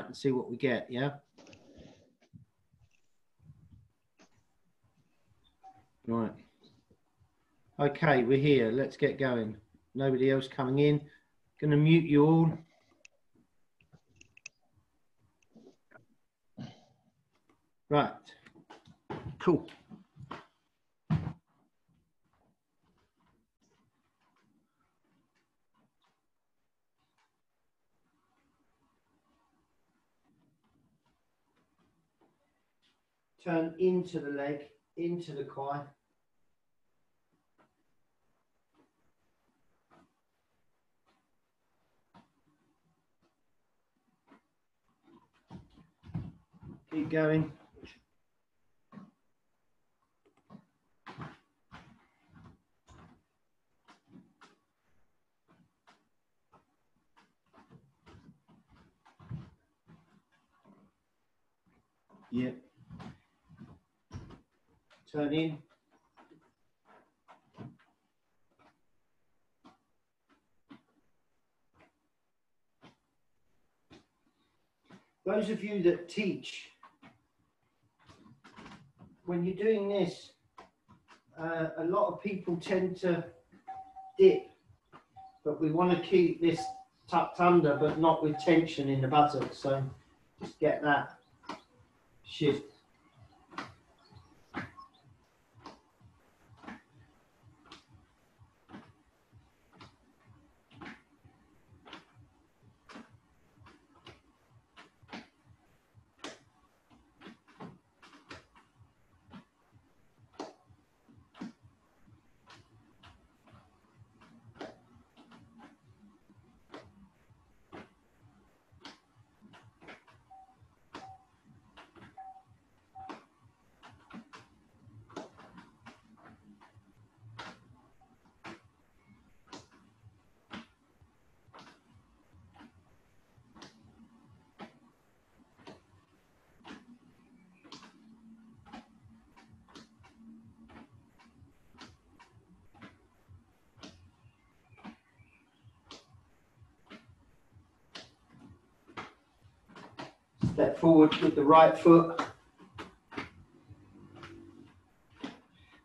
and see what we get, yeah? Right. Okay, we're here. Let's get going. Nobody else coming in. Going to mute you all. Right. Cool. Turn into the leg, into the quad. Keep going. Yeah. Turn in. Those of you that teach, when you're doing this, a lot of people tend to dip, but we want to keep this tucked under, but not with tension in the buttocks. So just get that shift. Step forward with the right foot.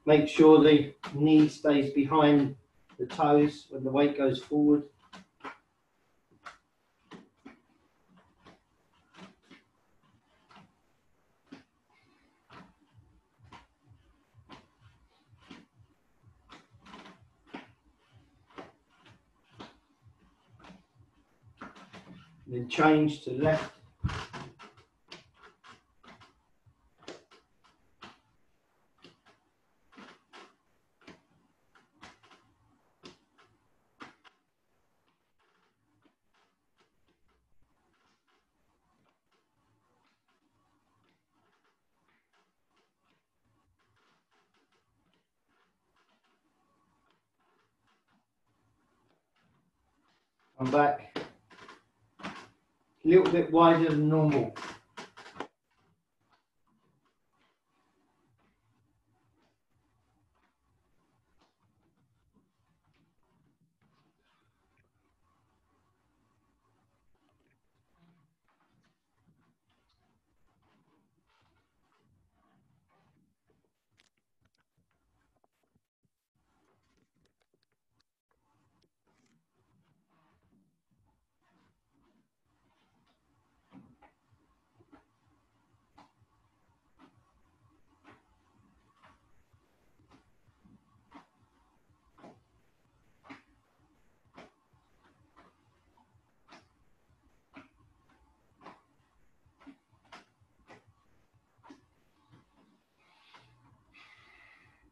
Make sure the knee stays behind the toes when the weight goes forward. Then change to left. Come back. A little bit wider than normal.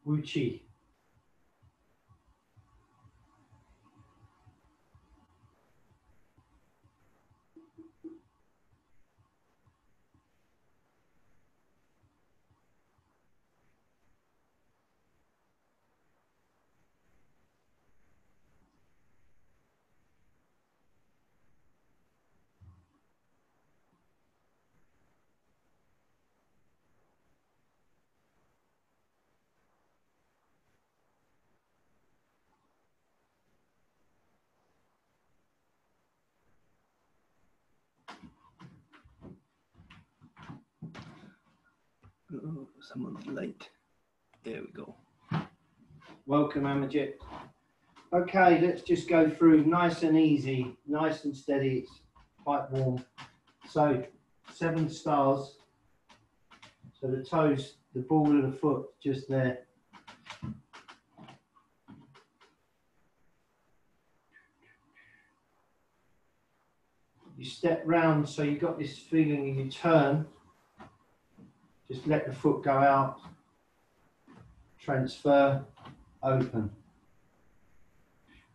Wu Chi. Oh, someone's late. There we go. Welcome, Amajit. Okay, let's just go through nice and easy, nice and steady. It's quite warm. So 7 stars. So the toes, the ball of the foot, just there. You step round, so you've got this feeling and you turn. Just let the foot go out. Transfer, open.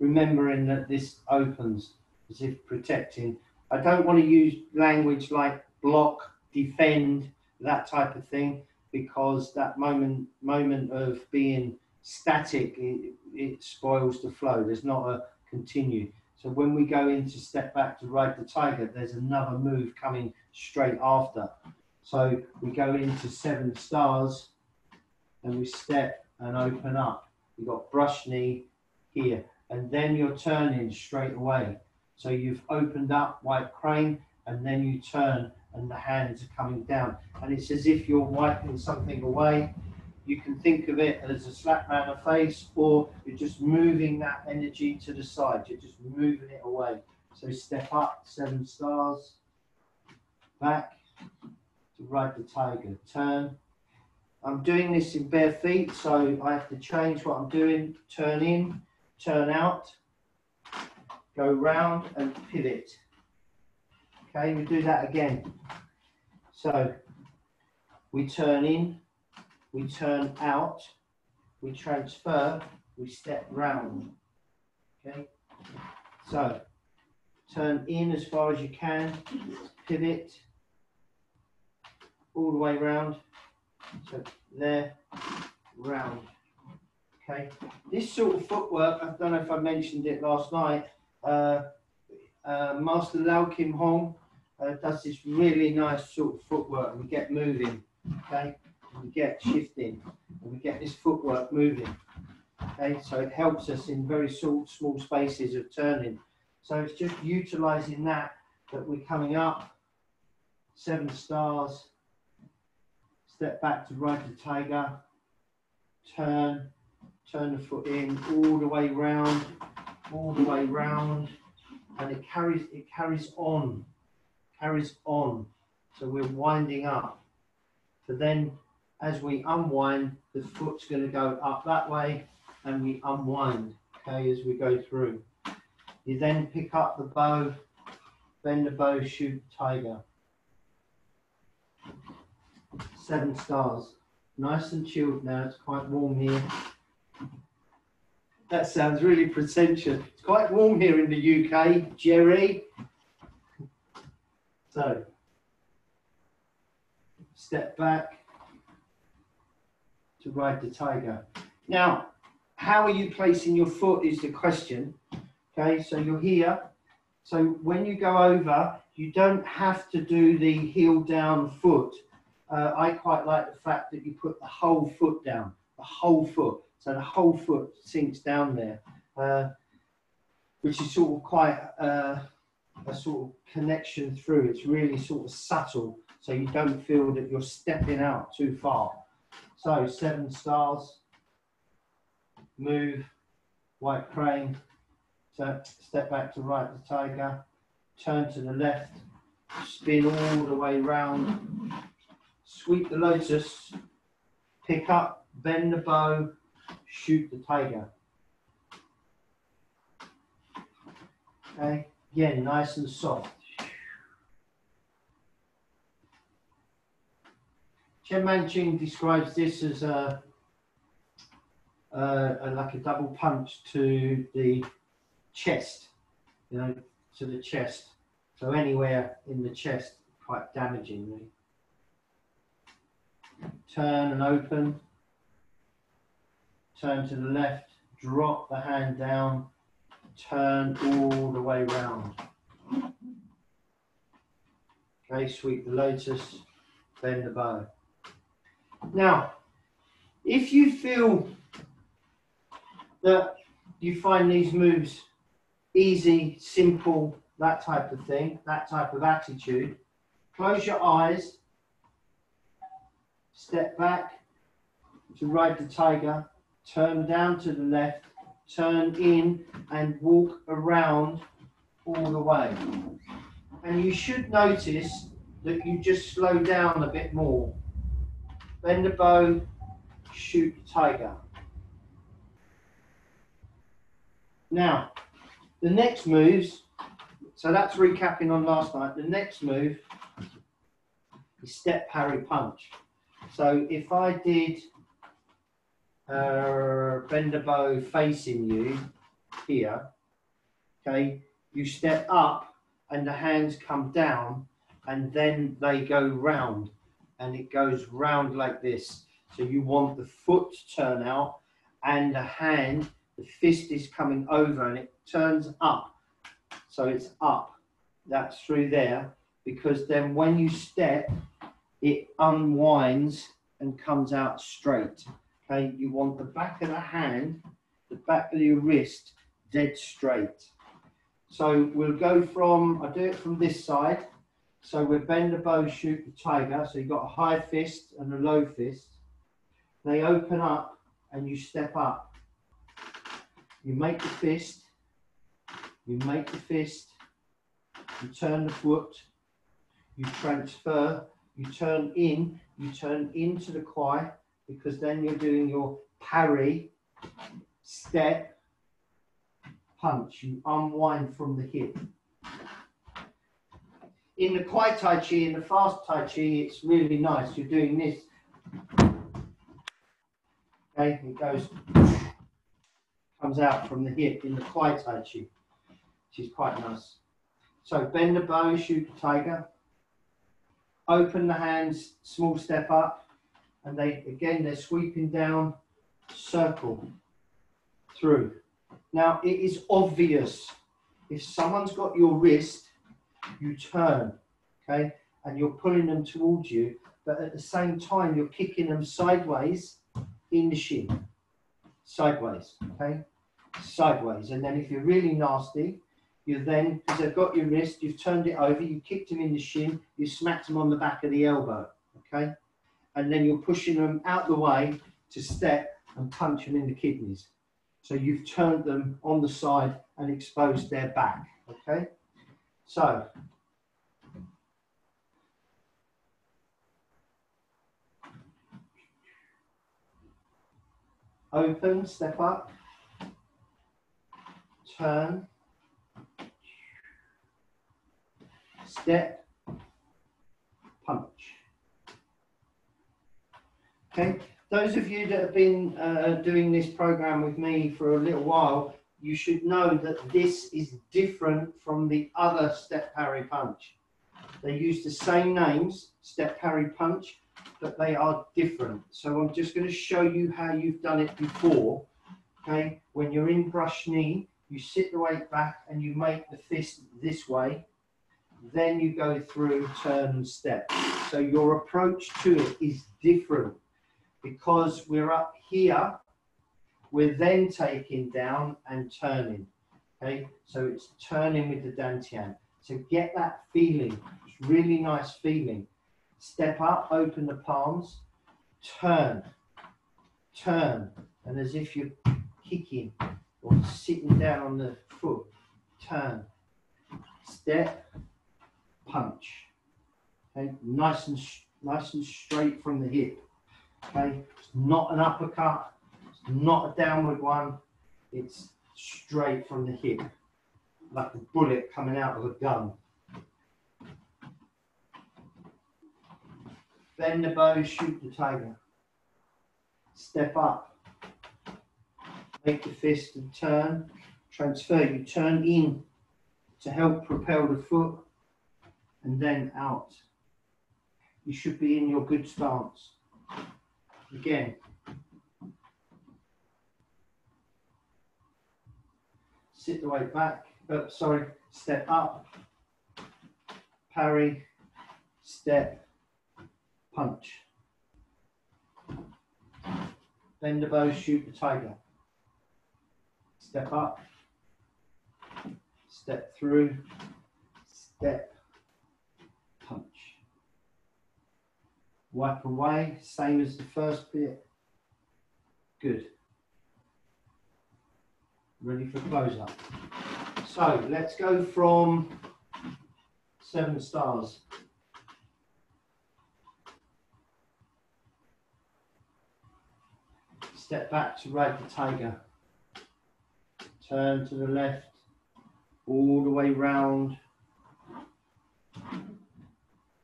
Remembering that this opens as if protecting. I don't want to use language like block, defend, that type of thing, because that moment of being static, it spoils the flow. There's not a continue. So when we go into step back to ride the tiger, there's another move coming straight after. So we go into 7 stars and we step and open up. You've got brush knee here, and then you're turning straight away. So you've opened up white crane, and then you turn and the hands are coming down. And it's as if you're wiping something away. You can think of it as a slap round the face, or you're just moving that energy to the side. You're just moving it away. So step up, 7 stars, back to ride the tiger, turn. I'm doing this in bare feet, so I have to change what I'm doing. Turn in, turn out, go round and pivot. Okay, we do that again. So we turn in, we turn out, we transfer, we step round. Okay, so turn in as far as you can, pivot all the way round. So there, round. Okay, this sort of footwork, I don't know if I mentioned it last night, Master Lau Kim Hong does this really nice sort of footwork. We get moving, okay, we get shifting, and we get this footwork moving. Okay, so it helps us in very small spaces of turning. So it's just utilising that we're coming up, 7 stars, step back to ride the tiger, turn the foot in, all the way round, and it carries on. So we're winding up. So then as we unwind, the foot's going to go up that way, and we unwind, okay, as we go through. You then pick up the bow, bend the bow, shoot tiger. 7 stars. Nice and chilled now, it's quite warm here. That sounds really pretentious. It's quite warm here in the UK, Jerry. So, step back to ride the tiger. Now, how are you placing your foot is the question. Okay, so you're here. So when you go over, you don't have to do the heel down foot. I quite like the fact that you put the whole foot down, the whole foot. So the whole foot sinks down there, which is sort of quite a sort of connection through. It's really sort of subtle, so you don't feel that you're stepping out too far. So 7 stars, move, white crane, so step back to right the tiger, turn to the left, spin all the way round, sweep the lotus, pick up, bend the bow, shoot the tiger. Okay, again, nice and soft. Chen Manching describes this as like a double punch to the chest, you know, to the chest. So anywhere in the chest, quite damaging, really. Turn and open. Turn to the left, drop the hand down, turn all the way round. Okay, sweep the lotus, bend the bow. Now, if you feel that you find these moves easy, simple, that type of thing, that type of attitude, close your eyes, step back to ride the tiger, turn down to the left, turn in and walk around all the way. And you should notice that you just slow down a bit more. Bend the bow, shoot the tiger. Now, the next moves, so that's recapping on last night. The next move is step, parry, punch. So if I did bend the bow facing you here, okay, you step up and the hands come down and then they go round and it goes round like this. So you want the foot to turn out and the hand, the fist is coming over and it turns up. So it's up. That's through there, because then when you step, it unwinds and comes out straight. Okay, you want the back of the hand, the back of your wrist, dead straight. So we'll go from, I do it from this side. So we'll bend the bow, shoot the tiger. So you've got a high fist and a low fist. They open up and you step up. You make the fist, you make the fist, you turn the foot, you transfer, you turn into the quai, because then you're doing your parry, step, punch. You unwind from the hip. In the quai Tai Chi, in the fast Tai Chi, it's really nice. You're doing this. Okay, it goes, comes out from the hip in the quai Tai Chi, which is quite nice. So bend the bow, shoot the tiger. Open the hands, small step up, and they're sweeping down, circle through. Now it is obvious, if someone's got your wrist, you turn, okay, and you're pulling them towards you, but at the same time you're kicking them sideways in the shin, sideways, okay, sideways. And then if you're really nasty, you then, because they've got your wrist, you've turned it over, you kicked them in the shin, you smacked them on the back of the elbow, okay? And then you're pushing them out the way to step and punch them in the kidneys. So you've turned them on the side and exposed their back, okay? So, open, step up, turn, step, punch. Okay, those of you that have been doing this program with me for a little while, you should know that this is different from the other step, parry, punch. They use the same names, step, parry, punch, but they are different. So I'm just going to show you how you've done it before. Okay, when you're in brush knee, you sit the weight back and you make the fist this way. Then you go through, turn and step. So your approach to it is different, because we're up here, we're then taking down and turning. Okay, so it's turning with the dantian. So get that feeling, it's really nice feeling. Step up, open the palms, turn, turn, and as if you're kicking or sitting down on the foot, turn, step, punch. Okay, nice and straight from the hip. Okay, it's not an uppercut, it's not a downward one, it's straight from the hip, like a bullet coming out of a gun. Bend the bow, shoot the tiger. Step up, make the fist and turn, transfer. You turn in to help propel the foot and then out. You should be in your good stance. Again. Sit the weight back, step up, parry, step, punch. Bend the bow, shoot the tiger. Step up, step through, step, punch. Wipe away, same as the first bit. Good. Ready for close up. So let's go from 7 stars. Step back to ride the tiger. Turn to the left, all the way round.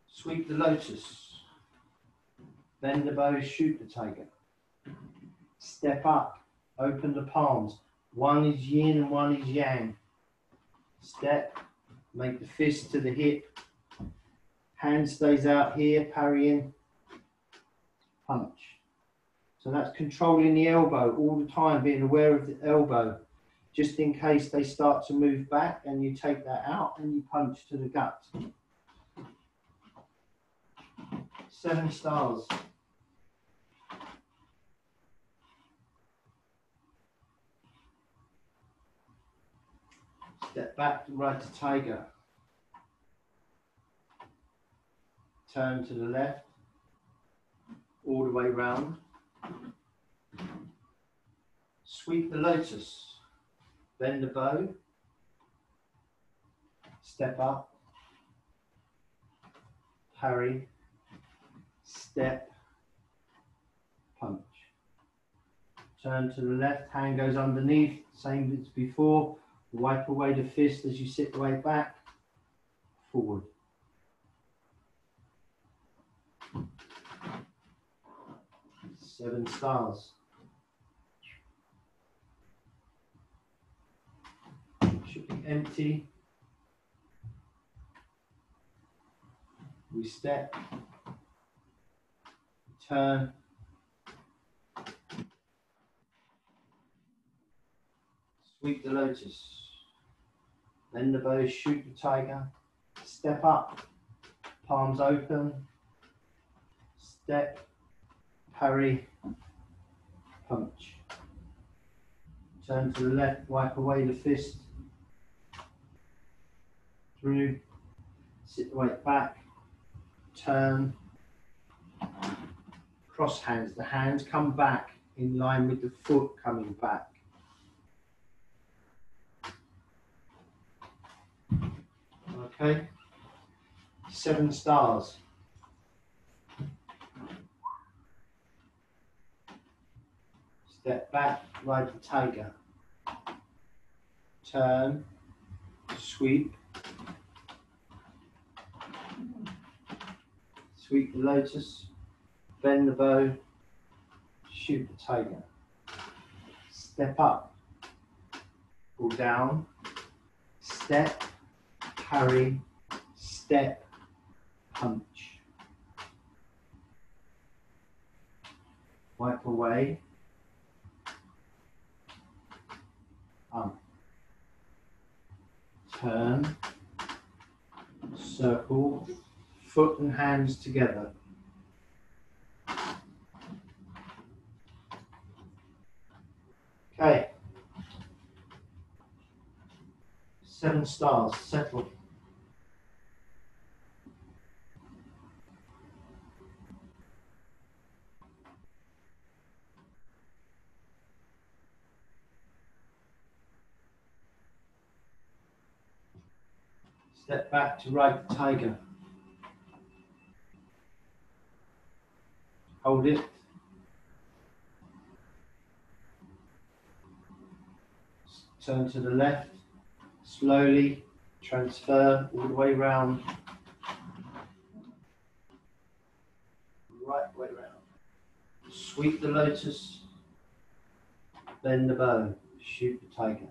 Sweep the lotus. Bend the bow, shoot the tiger. Step up, open the palms. One is yin and one is yang. Step, make the fist to the hip. Hand stays out here, parrying. Punch. So that's controlling the elbow all the time, being aware of the elbow, just in case they start to move back, and you take that out and you punch to the gut. 7 stars. Step back to ride the tiger. Turn to the left, all the way round. Sweep the lotus. Bend the bow. Step up. Parry. Step. Punch. Turn to the left, hand goes underneath, same as before. Wipe away the fist as you sit the way back. Forward. Seven stars. Should be empty. We step. Turn. Sweep the lotus. Bend the bow, shoot the tiger. Step up. Palms open. Step. Parry. Punch. Turn to the left, wipe away the fist. Through. Sit the weight back. Turn. Cross hands. The hands come back in line with the foot coming back. Okay. 7 stars. Step back, ride the tiger. Turn, sweep. Sweep the lotus. Bend the bow. Shoot the tiger. Step up. Pull down. Step. Parry. Step. Punch. Wipe away. Turn. Circle. Foot and hands together. Okay. 7 stars. Settle. Step back to ride the tiger. Hold it. Turn to the left. Slowly transfer all the way round. Right way round. Sweep the lotus. Bend the bow. Shoot the tiger.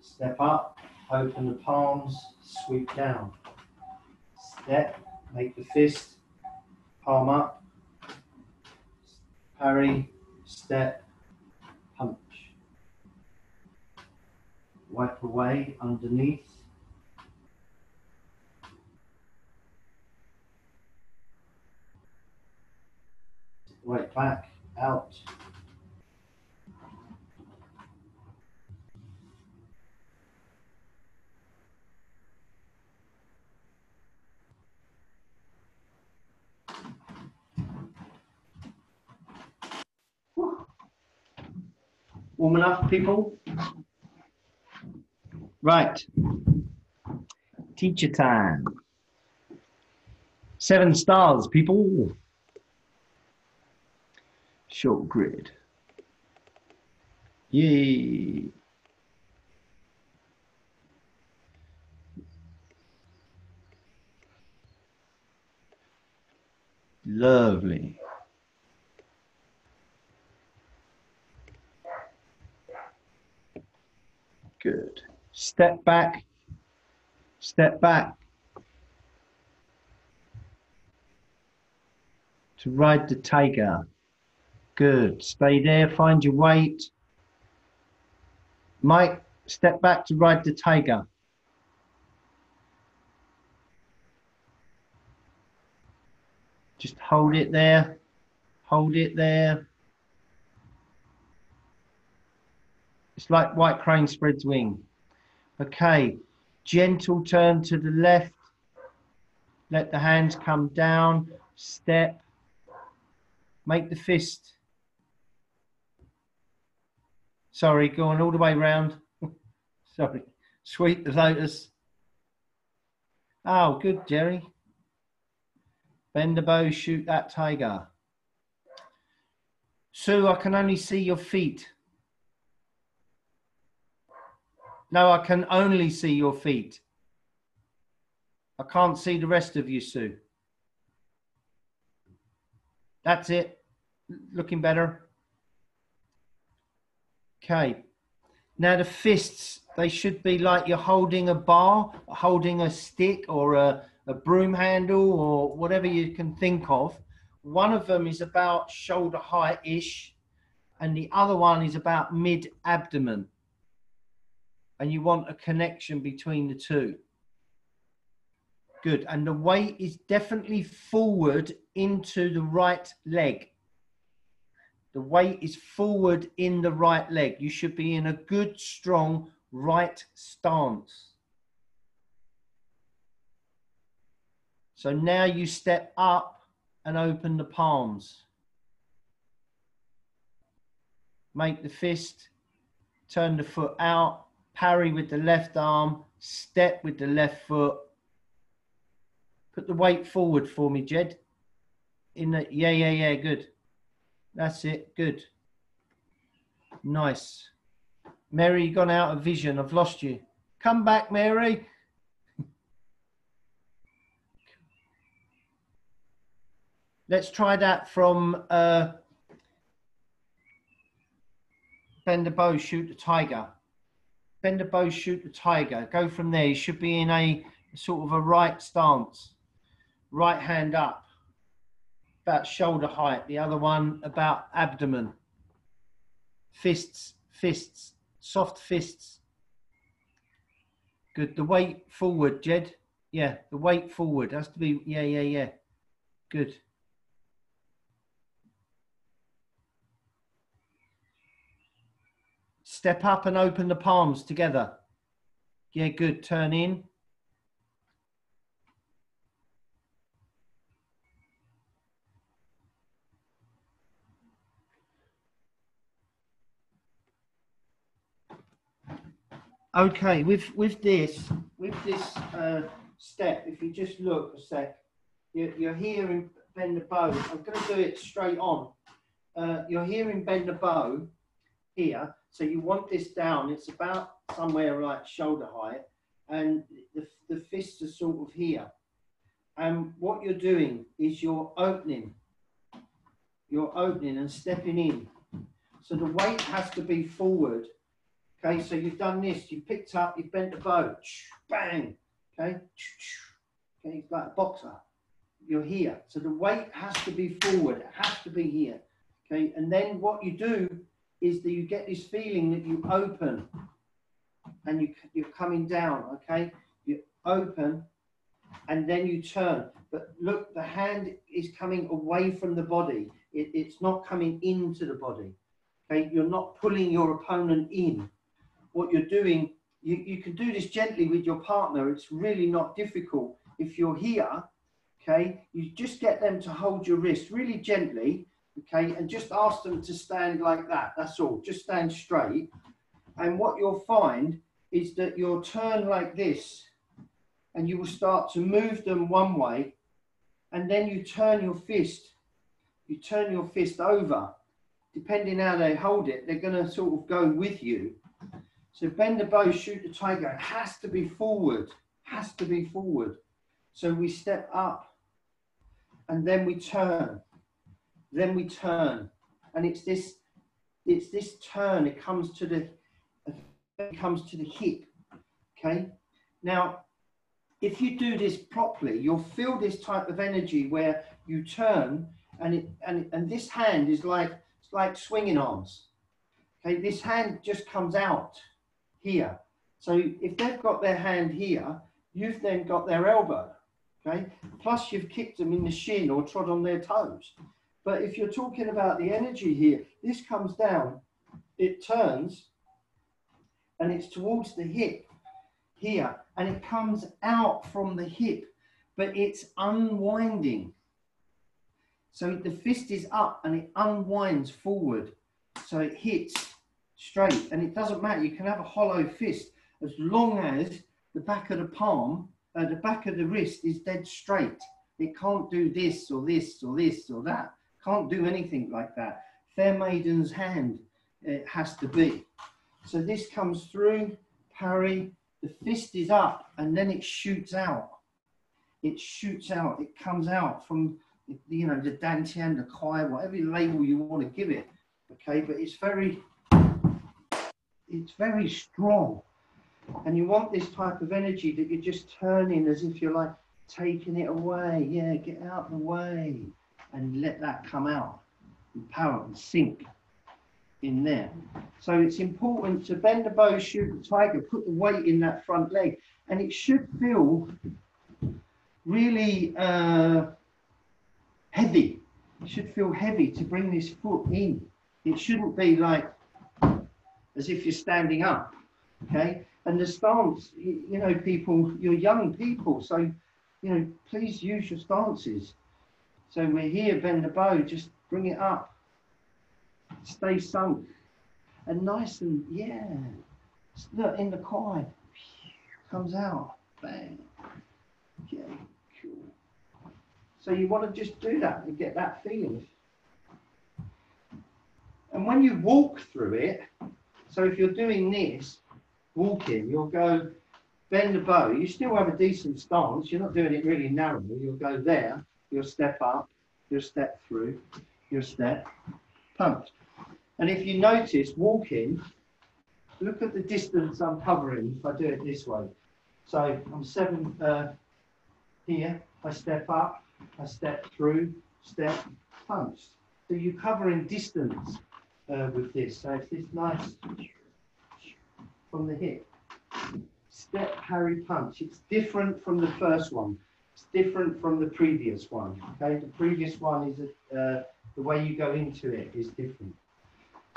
Step up. Open the palms. Sweep down. Step. Make the fist. Palm up. Parry. Step. Punch. Wipe away underneath. Right back, out. Warming up, people. Right. Teacher time. 7 stars, people. Short grid. Yay. Lovely. Good. Step back. Step back. To ride the tiger. Good. Stay there. Find your weight. Mike, step back to ride the tiger. Just hold it there. Hold it there. It's like white crane spreads wing. Okay. Gentle turn to the left. Let the hands come down. Step. Make the fist. Sorry, going all the way round. Sorry. Sweep the lotus. Oh, good, Jerry. Bend the bow, shoot that tiger. Sue, I can only see your feet. No, I can only see your feet. I can't see the rest of you, Sue. That's it. Looking better. Okay. Now the fists, they should be like you're holding a bar, holding a stick or a broom handle or whatever you can think of. One of them is about shoulder height-ish and the other one is about mid-abdomen. And you want a connection between the two. Good. And the weight is definitely forward into the right leg. The weight is forward in the right leg. You should be in a good, strong right stance. So now you step up and open the palms. Make the fist, turn the foot out, parry with the left arm, step with the left foot. Put the weight forward for me, Jed. In the, yeah, good. That's it, good. Nice. Mary, you've gone out of vision. I've lost you. Come back, Mary. Let's try that from bend the bow, shoot the tiger. Bend the bow, shoot the tiger. Go from there. You should be in a sort of a right stance. Right hand up, about shoulder height. The other one about abdomen. Fists, fists, soft fists. Good. The weight forward, Jed. Yeah, the weight forward has to be, yeah. Good. Step up and open the palms together. Yeah, good. Turn in. Okay, with this step, if you just look a sec, you're here in bend the bow. I'm going to do it straight on. You're here in bend the bow here, so you want this down. It's about somewhere like shoulder height, and the fists are sort of here. And what you're doing is you're opening and stepping in. So the weight has to be forward. Okay, so you've done this, you picked up, you bent the bow, bang, okay, it's like a boxer, you're here. So the weight has to be forward, it has to be here, okay, and then what you do is that you get this feeling that you open and you're coming down, okay, you open and then you turn, but look, the hand is coming away from the body, it's not coming into the body, okay, you're not pulling your opponent in. What you're doing, you can do this gently with your partner. It's really not difficult. If you're here, okay, you just get them to hold your wrist really gently Okay, and just ask them to stand like that. That's all. Just stand straight. And what you'll find is that you'll turn like this, and you will start to move them one way, and then you turn your fist. You turn your fist over. Depending how they hold it, they're going to sort of go with you. So bend the bow, shoot the tiger. It has to be forward. Has to be forward. So we step up, and then we turn. Then we turn, and it's this turn. It comes to the hip. Okay. Now, if you do this properly, you'll feel this type of energy where you turn, and this hand is like, it's like swinging arms. Okay, this hand just comes out here. So if they've got their hand here, you've then got their elbow. Okay, plus you've kicked them in the shin or trod on their toes. But if you're talking about the energy here, this comes down, it turns, and it's towards the hip here, and it comes out from the hip, but it's unwinding. So the fist is up and it unwinds forward. So it hits straight, and it doesn't matter. You can have a hollow fist as long as the back of the palm, the back of the wrist is dead straight. It can't do this or this or this or that. Can't do anything like that. Fair maiden's hand, it has to be. So this comes through, parry, the fist is up, and then it shoots out. It shoots out, it comes out from, you know, the dantian, the kai, whatever label you want to give it. Okay, but it's very strong. And you want this type of energy that you're just turning as if you're like taking it away. Yeah, get out of the way. And let that come out and power and sink in there. So it's important to bend the bow, shoot the tiger, put the weight in that front leg, and it should feel really heavy. It should feel heavy to bring this foot in. It shouldn't be like as if you're standing up, okay? And the stance, you know, people, you're young people, so, you know, please use your stances. So we're here, bend the bow, just bring it up. Stay sunk. And nice and, yeah. Look, in the kai. Comes out. Bang. Okay, cool. So you want to just do that and get that feeling. And when you walk through it, so if you're doing this, walking, you'll go, bend the bow. You still have a decent stance. You're not doing it really narrow. You'll go there. You'll step up, you'll step through, you'll step, punch. And if you notice walking, look at the distance I'm covering if I do it this way. So I'm 7 here, I step up, I step through, step, punch. So you're covering distance with this. So it's this nice from the hip. Step, parry, punch. It's different from the first one. It's different from the previous one. Okay, the previous one is the way you go into it is different.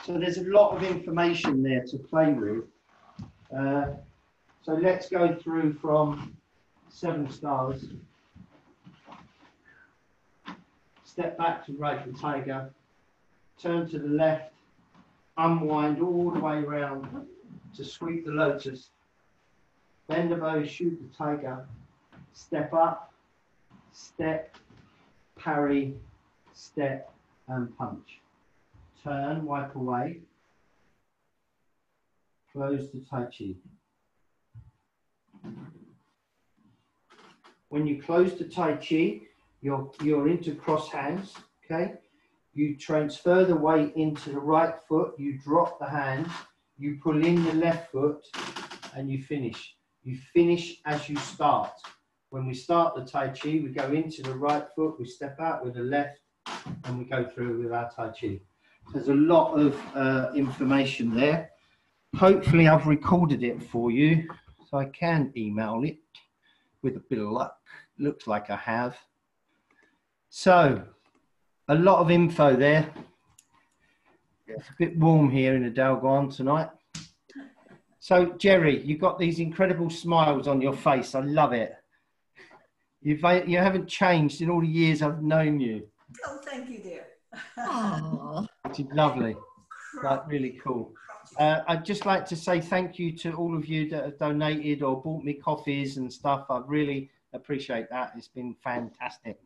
So there's a lot of information there to play with. So let's go through from 7 stars. Step back to right the tiger. Turn to the left. Unwind all the way around to sweep the lotus. Bend the bow, shoot the tiger. Step up, step, parry, step, and punch. Turn, wipe away. Close the Tai Chi. When you close the Tai Chi, you're into cross hands, okay? You transfer the weight into the right foot, you drop the hand, you pull in the left foot, and you finish. You finish as you start. When we start the Tai Chi, we go into the right foot, we step out with the left, and we go through with our Tai Chi. There's a lot of information there. Hopefully I've recorded it for you, so I can email it with a bit of luck. Looks like I have. So, a lot of info there. It's a bit warm here in the Dalguan tonight. So, Jerry, you've got these incredible smiles on your face. I love it. You haven't changed in all the years I've known you. Oh, thank you, dear. Oh, which is lovely. Like, really cool. I'd just like to say thank you to all of you that have donated or bought me coffees and stuff. I really appreciate that. It's been fantastic.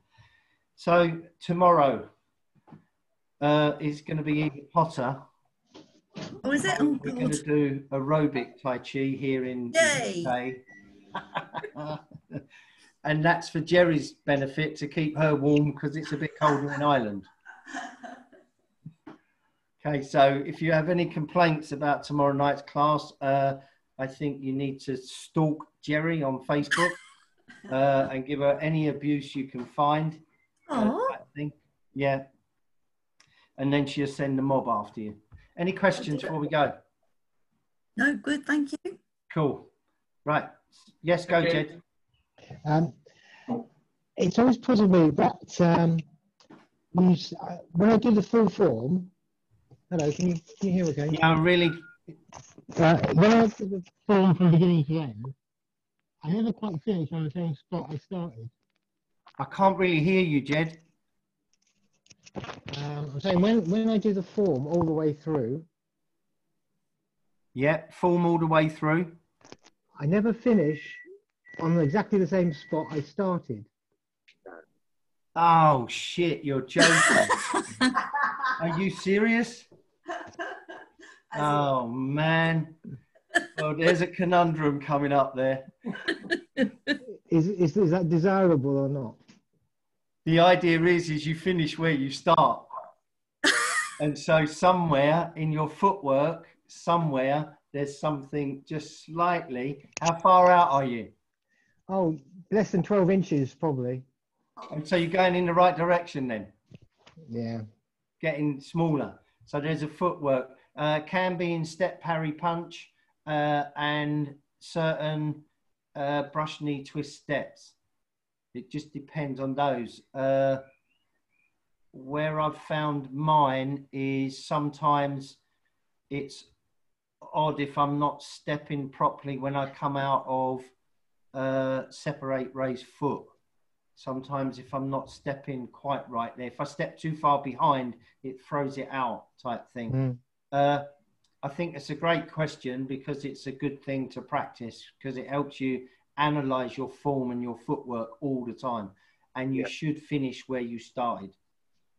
So tomorrow is going to be even hotter. oh, is it? Oh, We're God. going to do aerobic Tai Chi here in Yay. the UK. And that's for Jerry's benefit, to keep her warm, because it's a bit colder in Ireland. Okay, so if you have any complaints about tomorrow night's class, I think you need to stalk Jerry on Facebook and give her any abuse you can find. Oh, I think, yeah. And then she'll send the mob after you. Any questions before we go? no, good, thank you. Cool. Right. Yes, go, Okay. Jed. It's always puzzled me that when I do the full form, hello, can you hear okay? Yeah, I'm really. When I do the form from beginning to end, I never quite finish on the same spot I started. I can't really hear you, Jed. I'm saying when I do the form all the way through, Yeah, form all the way through. I never finish on exactly the same spot I started. Oh, shit, you're joking. Are you serious? Oh, man. Well, there's a conundrum coming up there. Is that desirable or not? The idea is you finish where you start. And so somewhere in your footwork, somewhere, there's something just slightly. How far out are you? Oh, less than 12 inches, probably. And so you're going in the right direction then, Yeah. getting smaller. So there's a footwork. Can be in step, parry, punch, and certain brush, knee, twist steps. It just depends on those. Where I've found mine is sometimes it's odd if I'm not stepping properly when I come out of separate raised foot. Sometimes if I'm not stepping quite right there, if I step too far behind, it throws it out type thing. I think it's a great question because it's a good thing to practice because it helps you analyze your form and your footwork all the time. And you should finish where you started.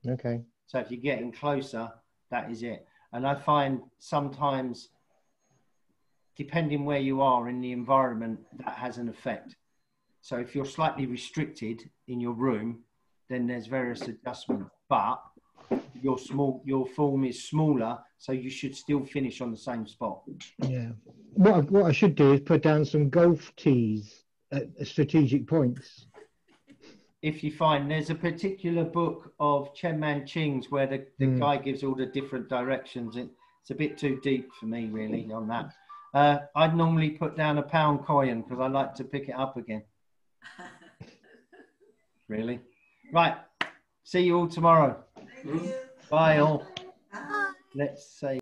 Okay. So if you're getting closer, that is it. And I find sometimes, depending where you are in the environment, that has an effect. So if you're slightly restricted in your room, then there's various adjustments. But your form is smaller, so you should still finish on the same spot. Yeah. What I should do is put down some golf tees at strategic points. If you find there's a particular book of chings where the guy gives all the different directions, it's a bit too deep for me really on that. I'd normally put down a pound coin because I like to pick it up again. Really? Right. See you all tomorrow. Bye all. Bye. Let's say